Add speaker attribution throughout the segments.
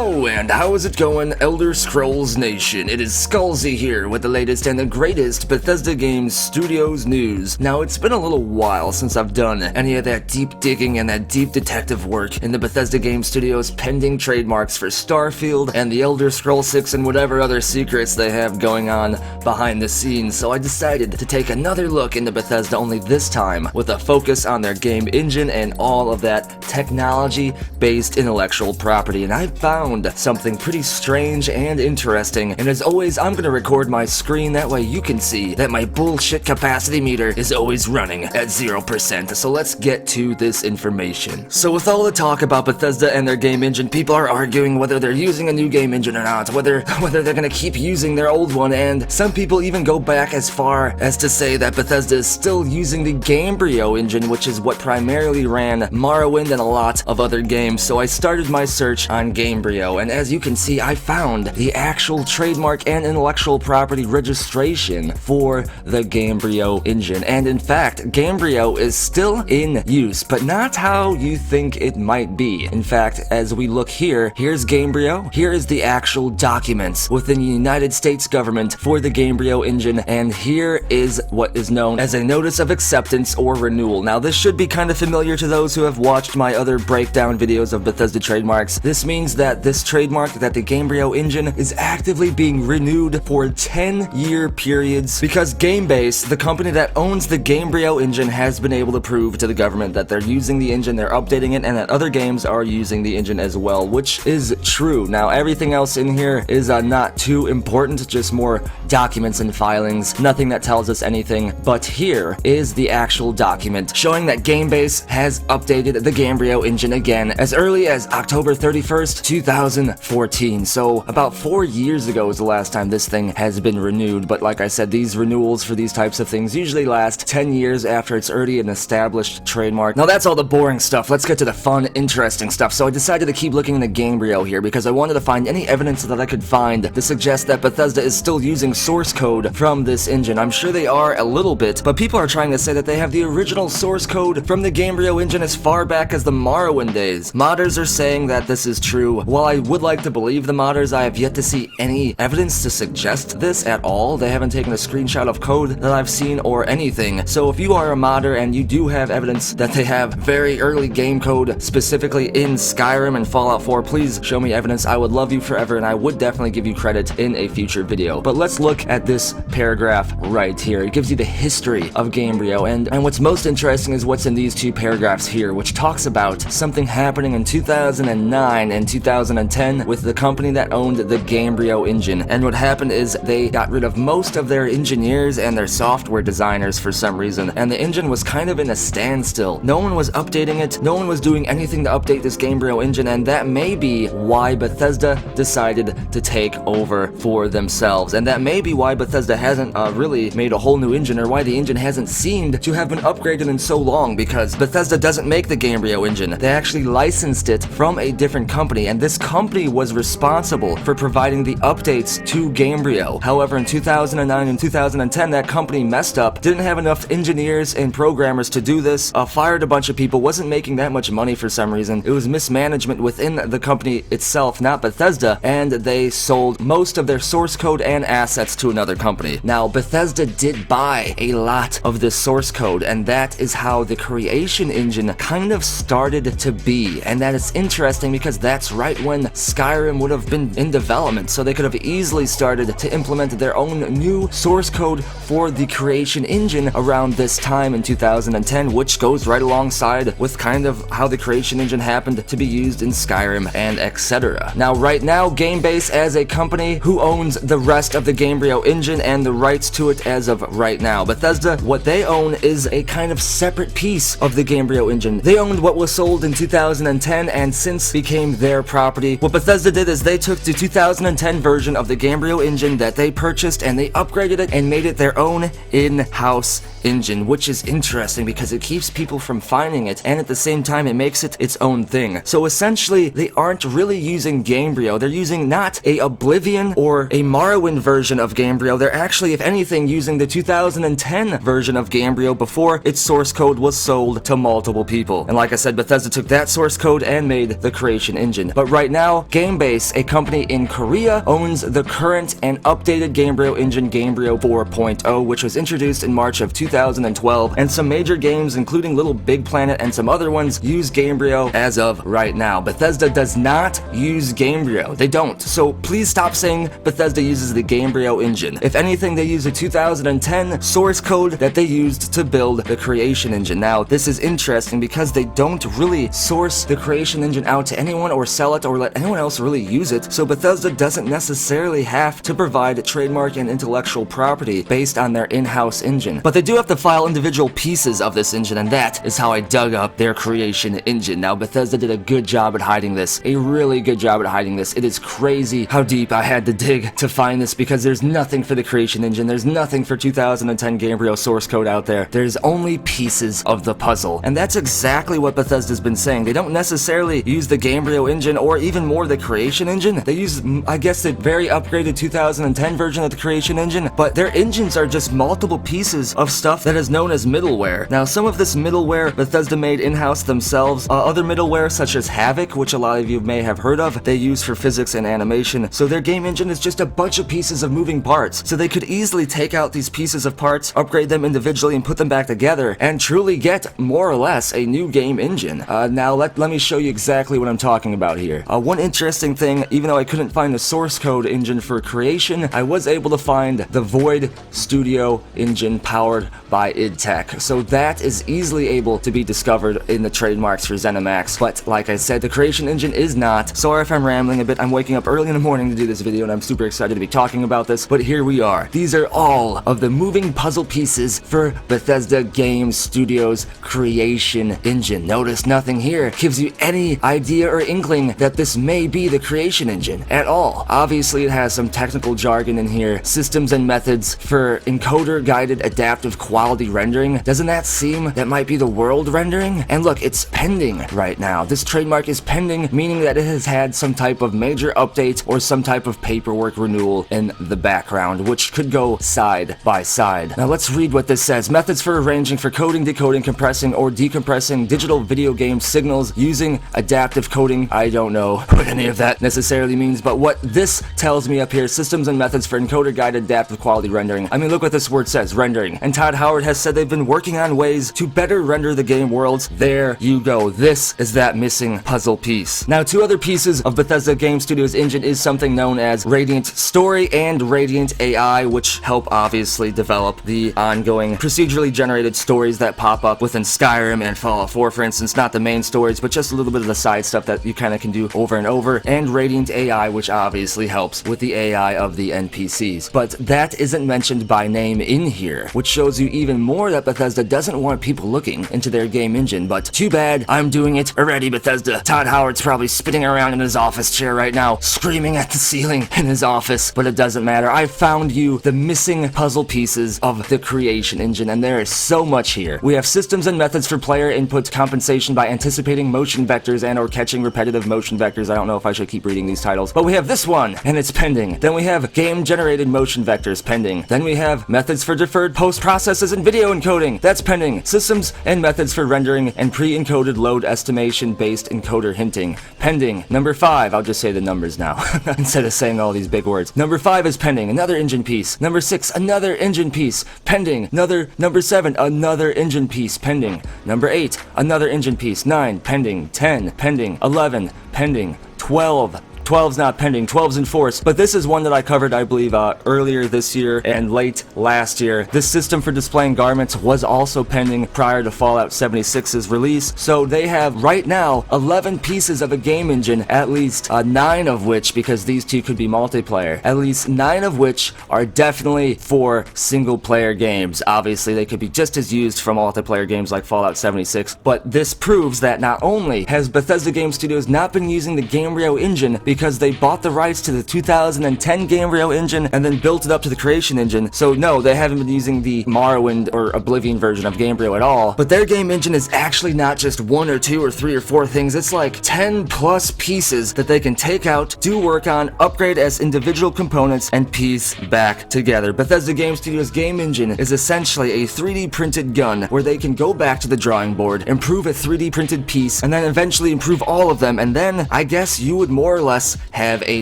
Speaker 1: Hello, and how is it going, Elder Scrolls Nation? It is Skullzi here with the latest and the greatest Bethesda Games Studios news. Now, it's been a little while since I've done any of that deep digging and that deep detective work in the Bethesda Games Studios pending trademarks for Starfield and the Elder Scrolls 6 and whatever other secrets they have going on behind the scenes, so I decided to take another look into Bethesda, only this time with a focus on their game engine and all of that technology-based intellectual property, and I found something pretty strange and interesting, and as always, I'm gonna record my screen, that way you can see that my bullshit capacity meter is always running at 0%, so let's get to this information. So with all the talk about Bethesda and their game engine, people are arguing whether they're using a new game engine or not, whether they're gonna keep using their old one, and some people even go back as far as to say that Bethesda is still using the Gamebryo engine, which is what primarily ran Morrowind and a lot of other games, so I started my search on Gamebryo, and as you can see, I found the actual trademark and intellectual property registration for the Gamebryo engine, and in fact, Gamebryo is still in use, but not how you think it might be. In fact, as we look here, here's Gamebryo, here is the actual documents within the United States government for the Gamebryo engine, and here is what is known as a notice of acceptance or renewal. Now, this should be kind of familiar to those who have watched my other breakdown videos of Bethesda trademarks. This means that this trademark, that the Gamebryo engine, is actively being renewed for 10-year periods because GameBase, the company that owns the Gamebryo engine, has been able to prove to the government that they're using the engine, they're updating it, and that other games are using the engine as well, which is true. Now, everything else in here is not too important, just more documents and filings, nothing that tells us anything, but here is the actual document showing that GameBase has updated the Gamebryo engine again as early as October 31st, 2014. So about 4 years ago was the last time this thing has been renewed, but like I said, these renewals for these types of things usually last 10 years after it's already an established trademark. Now that's all the boring stuff, let's get to the fun, interesting stuff. So I decided to keep looking into Gamebryo here because I wanted to find any evidence that I could find to suggest that Bethesda is still using source code from this engine. I'm sure they are a little bit, but people are trying to say that they have the original source code from the Gamebryo engine as far back as the Morrowind days. Modders are saying that this is true. While I would like to believe the modders, I have yet to see any evidence to suggest this at all. They haven't taken a screenshot of code that I've seen or anything. So if you are a modder and you do have evidence that they have very early game code, specifically in Skyrim and Fallout 4, please show me evidence. I would love you forever, and I would definitely give you credit in a future video. But let's look at this paragraph right here. It gives you the history of Gamebryo, and what's most interesting is what's in these two paragraphs here, which talks about something happening in 2009 and 2010 with the company that owned the Gamebryo engine. And what happened is they got rid of most of their engineers and their software designers for some reason, and the engine was kind of in a standstill. No one was updating it, no one was doing anything to update this Gamebryo engine, and that may be why Bethesda decided to take over for themselves. And that may be why Bethesda hasn't really made a whole new engine, or why the engine hasn't seemed to have been upgraded in so long, because Bethesda doesn't make the Gamebryo engine. They actually licensed it from a different company, and this company was responsible for providing the updates to Gamebryo. However, in 2009 and 2010, that company messed up, didn't have enough engineers and programmers to do this, fired a bunch of people, wasn't making that much money for some reason. It was mismanagement within the company itself, not Bethesda, and they sold most of their source code and assets to another company. Now, Bethesda did buy a lot of this source code, and that is how the creation engine kind of started to be. And that is interesting because that's right when Skyrim would have been in development, so they could have easily started to implement their own new source code for the creation engine around this time in 2010, which goes right alongside with kind of how the creation engine happened to be used in Skyrim and etc. Now, right now, GameBase as a company who owns the rest of the Gamebryo engine and the rights to it as of right now. Bethesda, what they own is a kind of separate piece of the Gamebryo engine. They owned what was sold in 2010 and since became their property. What Bethesda did is they took the 2010 version of the Gamebryo engine that they purchased and they upgraded it and made it their own in-house engine, which is interesting because it keeps people from finding it, and at the same time it makes it its own thing. So essentially, they aren't really using Gamebryo. They're using not a Oblivion or a Morrowind version of Gamebryo. They're actually, if anything, using the 2010 version of Gamebryo before its source code was sold to multiple people. And like I said, Bethesda took that source code and made the creation engine. But right right now, GameBase, a company in Korea, owns the current and updated Gamebryo engine Gamebryo 4.0, which was introduced in March of 2012, and some major games, including Little Big Planet and some other ones, use Gamebryo as of right now. Bethesda does not use Gamebryo. They don't. So please stop saying Bethesda uses the Gamebryo engine. If anything, they use a 2010 source code that they used to build the Creation Engine. Now, this is interesting because they don't really source the Creation Engine out to anyone or sell it or let anyone else really use it, so Bethesda doesn't necessarily have to provide trademark and intellectual property based on their in-house engine. But they do have to file individual pieces of this engine, and that is how I dug up their Creation Engine. Now, Bethesda did a good job at hiding this, a really good job at hiding this. It is crazy how deep I had to dig to find this because there's nothing for the Creation Engine, there's nothing for 2010 Gamebryo source code out there. There's only pieces of the puzzle, and that's exactly what Bethesda's been saying. They don't necessarily use the Gamebryo engine or even more the Creation Engine. They use, I guess, the very upgraded 2010 version of the Creation Engine, but their engines are just multiple pieces of stuff that is known as middleware. Now, some of this middleware Bethesda made in-house themselves. Other middleware, such as Havoc, which a lot of you may have heard of, they use for physics and animation. So their game engine is just a bunch of pieces of moving parts. So they could easily take out these pieces of parts, upgrade them individually, and put them back together, and truly get more or less a new game engine. Now let me show you exactly what I'm talking about here. One interesting thing, even though I couldn't find the source code engine for Creation, I was able to find the Void Studio engine powered by id Tech. So that is easily able to be discovered in the trademarks for ZeniMax. But like I said, the Creation Engine is not. Sorry if I'm rambling a bit. I'm waking up early in the morning to do this video, and I'm super excited to be talking about this. But here we are. These are all of the moving puzzle pieces for Bethesda Game Studios' Creation Engine. Notice nothing here gives you any idea or inkling that this may be the Creation Engine at all. Obviously, it has some technical jargon in here. Systems and methods for encoder-guided adaptive quality rendering. Doesn't that seem that might be the world rendering? And look, it's pending right now. This trademark is pending, meaning that it has had some type of major update or some type of paperwork renewal in the background, which could go side by side. Now let's read what this says. Methods for arranging for coding, decoding, compressing, or decompressing digital video game signals using adaptive coding. I don't know what any of that necessarily means, but what this tells me up here, systems and methods for encoder-guided adaptive quality rendering. I mean, look what this word says, rendering. And Todd Howard has said they've been working on ways to better render the game worlds. There you go. This is that missing puzzle piece. Now, two other pieces of Bethesda Game Studios engine is something known as Radiant Story and Radiant AI, which help obviously develop the ongoing procedurally generated stories that pop up within Skyrim and Fallout 4, for instance. Not the main stories, but just a little bit of the side stuff that you kind of can do over and over. And Radiant AI, which obviously helps with the AI of the NPCs. But that isn't mentioned by name in here, which shows you even more that Bethesda doesn't want people looking into their game engine. But too bad, I'm doing it already, Bethesda. Todd Howard's probably spinning around in his office chair right now, screaming at the ceiling in his office, but it doesn't matter. I found you the missing puzzle pieces of the Creation Engine, and there is so much here. We have systems and methods for player input compensation by anticipating motion vectors and or catching repetitive motion vectors. I don't know if I should keep reading these titles, but we have this one, and it's pending. Then we have game-generated motion vectors, pending. Then we have methods for deferred post-processes and video encoding. That's pending. Systems and methods for rendering and pre-encoded load estimation-based encoder hinting. Pending. Number 5, I'll just say the numbers now, instead of saying all these big words. Number 5 is pending. Another engine piece. Number 6, another engine piece. Pending. Number 7, another engine piece. Pending. Number 8, another engine piece. 9, pending. 10, pending. 11, pending. 12. 12's not pending, 12's in force, but this is one that I covered, I believe, earlier this year and late last year. This system for displaying garments was also pending prior to Fallout 76's release, so they have right now 11 pieces of a game engine, at least 9 of which, because these two could be multiplayer, at least 9 of which are definitely for single-player games. Obviously, they could be just as used for multiplayer games like Fallout 76, but this proves that not only has Bethesda Game Studios not been using the Gamebryo engine, because they bought the rights to the 2010 Gamebryo engine and then built it up to the Creation engine. So no, they haven't been using the Morrowind or Oblivion version of Gamebryo at all. But their game engine is actually not just 1 or 2 or 3 or 4 things. It's like 10 plus pieces that they can take out, do work on, upgrade as individual components, and piece back together. Bethesda Game Studios' game engine is essentially a 3D printed gun where they can go back to the drawing board, improve a 3D printed piece, and then eventually improve all of them, and then I guess you would more or less have a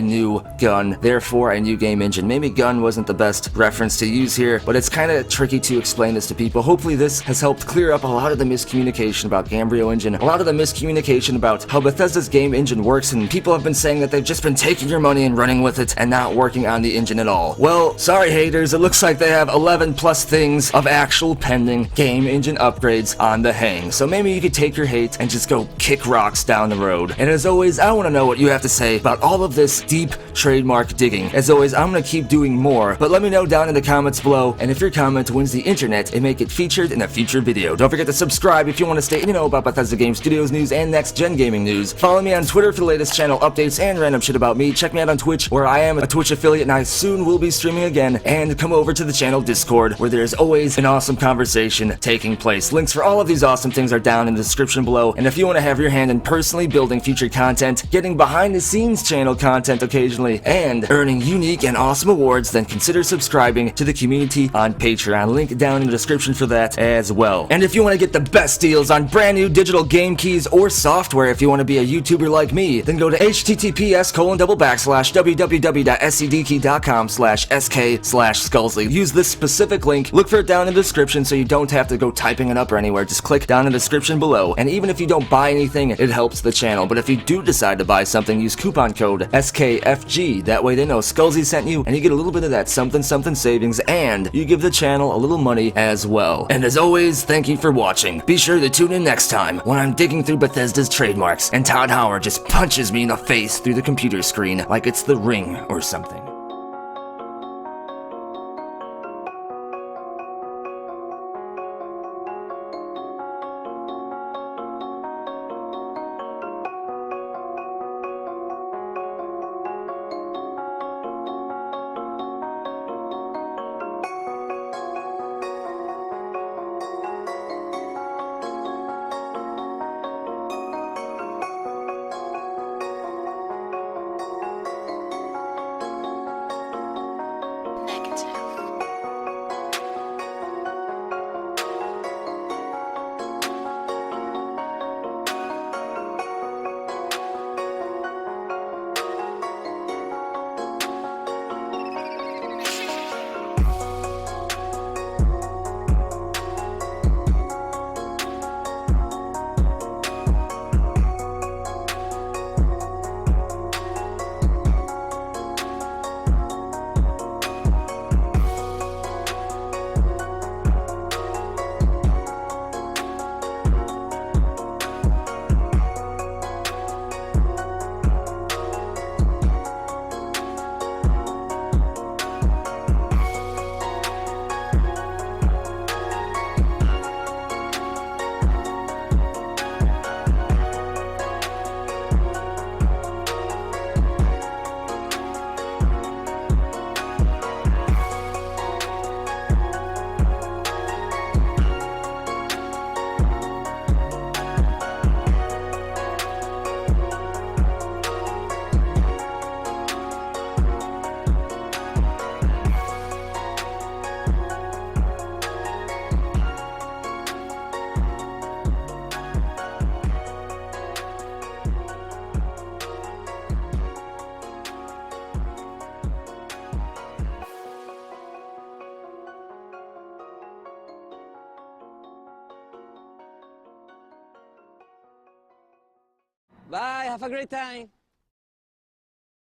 Speaker 1: new gun, therefore a new game engine. Maybe gun wasn't the best reference to use here, but it's kind of tricky to explain this to people. Hopefully this has helped clear up a lot of the miscommunication about Gamebryo engine, a lot of the miscommunication about how Bethesda's game engine works, and people have been saying that they've just been taking your money and running with it and not working on the engine at all. Well, sorry haters, it looks like they have 11 plus things of actual pending game engine upgrades on the hang. So maybe you could take your hate and just go kick rocks down the road. And as always, I want to know what you have to say about all of this deep trademark digging. As always, I'm going to keep doing more, but let me know down in the comments below, and if your comment wins the internet, it may get featured in a future video. Don't forget to subscribe if you want to stay in the know about Bethesda Game Studios news and next-gen gaming news. Follow me on Twitter for the latest channel updates and random shit about me. Check me out on Twitch, where I am a Twitch affiliate and I soon will be streaming again, and come over to the channel Discord, where there's always an awesome conversation taking place. Links for all of these awesome things are down in the description below, and if you want to have your hand in personally building future content, getting behind-the-scenes channel content occasionally, and earning unique and awesome awards, then consider subscribing to the community on Patreon. Link down in the description for that as well. And if you want to get the best deals on brand new digital game keys or software, if you want to be a YouTuber like me, then go to https://www.scdkey.com/sk/Skullzi. Use this specific link, look for it down in the description so you don't have to go typing it up or anywhere. Just click down in the description below, and even if you don't buy anything, it helps the channel. But if you do decide to buy something, use coupon code SKFG. That way they know Skullzi sent you, and you get a little bit of that something something savings, and you give the channel a little money as well. And as always, thank you for watching. Be sure to tune in next time when I'm digging through Bethesda's trademarks and Todd Howard just punches me in the face through the computer screen like it's The Ring or something.
Speaker 2: Bye, have a great time.